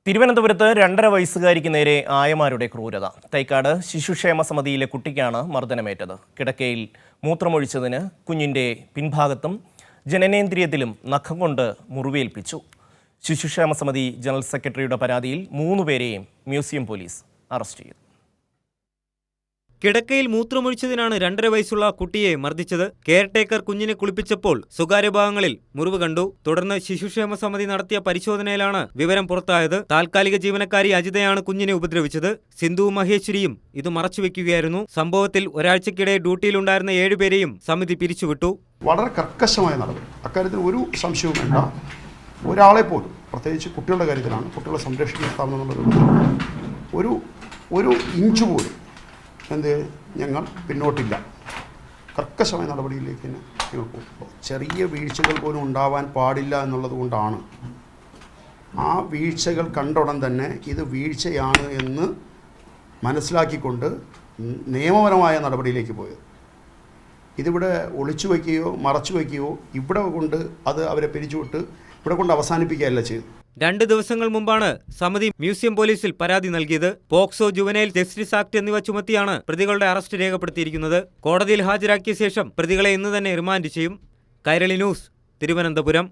തിരുവനന്തപുരത്ത് 2.5 വയസ്സുകാരിക്ക് നേരെ ആയമാരുടെ ക്രൂരത. തൈക്കാട് ശിശുക്ഷേമ സമിതിയിലെ കുട്ടിക്കാണ് മർദ്ദനമേറ്റത്. കിടക്കയിൽ മൂത്രമൊഴിച്ചതിന് കുഞ്ഞിന്റെ പിൻഭാഗത്തും ജനനേന്ദ്രിയത്തിലും നഖം കൊണ്ട് മുറിവേൽപ്പിച്ചു. ശിശുക്ഷേമ സമിതി ജനറൽ സെക്രട്ടറിയുടെ പരാതിയിൽ 3 പേരെയും മ്യൂസിയം പോലീസ് അറസ്റ്റ് ചെയ്തു. കിടക്കയിൽ മൂത്രമൊഴിച്ചതിനാണ് 2.5 വയസ്സുള്ള കുട്ടിയെ മർദ്ദിച്ചത്. കെയർടേക്കർ കുഞ്ഞിനെ കുളിപ്പിച്ചപ്പോൾ സ്വകാര്യ ഭാഗങ്ങളിൽ മുറിവ് കണ്ടു. തുടർന്ന് ശിശുക്ഷേമ സമിതി നടത്തിയ പരിശോധനയിലാണ് വിവരം പുറത്തായത്. താൽക്കാലിക ജീവനക്കാരി അജിതയാണ് കുഞ്ഞിനെ ഉപദ്രവിച്ചത്. സിന്ധു മഹേശ്വരിയും ഇത് മറച്ചുവെക്കുകയായിരുന്നു. സംഭവത്തിൽ ഒരാഴ്ചക്കിടെ ഡ്യൂട്ടിയിലുണ്ടായിരുന്ന 7 പേരെയും സമിതി പിരിച്ചുവിട്ടു. വളരെ കർക്കശമായ നടപടി. അക്കാര്യത്തിൽ ഒരു സംശയവും വേണ്ട. ഒരാളെ പോലും, പ്രത്യേകിച്ച് കുട്ടികളുടെ കാര്യത്തിലാണ്, കുട്ടികളെ സംരക്ഷിക്കുന്ന സ്ഥാപനം എന്നുള്ളത് ഒരു ഇഞ്ച് പോലും ഞങ്ങൾ പിന്നോട്ടില്ല. കർക്കശമായ നടപടിയിലേക്ക് തന്നെ ഞങ്ങൾ പോകും. ചെറിയ വീഴ്ചകൾ പോലും ഉണ്ടാവാൻ പാടില്ല എന്നുള്ളത് കൊണ്ടാണ് ആ വീഴ്ചകൾ കണ്ടുടൻ തന്നെ ഇത് വീഴ്ചയാണ് എന്ന് മനസ്സിലാക്കിക്കൊണ്ട് നിയമപരമായ നടപടിയിലേക്ക് പോയത്. ഇതിവിടെ ഒളിച്ചു വയ്ക്കുകയോ മറച്ചു വയ്ക്കുകയോ ഇവിടെ കൊണ്ട് അത് അവരെ പിരിച്ചുവിട്ട് ഇവിടെ കൊണ്ട് അവസാനിപ്പിക്കുകയല്ല ചെയ്തു. 2 ദിവസങ്ങൾ മുമ്പാണ് സമിതി മ്യൂസിയം പോലീസിൽ പരാതി നൽകിയത്. പോക്സോ, ജുവനൈൽ ജസ്റ്റിസ് ആക്ട് എന്നിവ ചുമത്തിയാണ് പ്രതികളുടെ അറസ്റ്റ് രേഖപ്പെടുത്തിയിരിക്കുന്നത്. കോടതിയിൽ ഹാജരാക്കിയ ശേഷം പ്രതികളെ ഇന്ന് തന്നെ റിമാൻഡ് ചെയ്യും. കൈരളി ന്യൂസ്, തിരുവനന്തപുരം.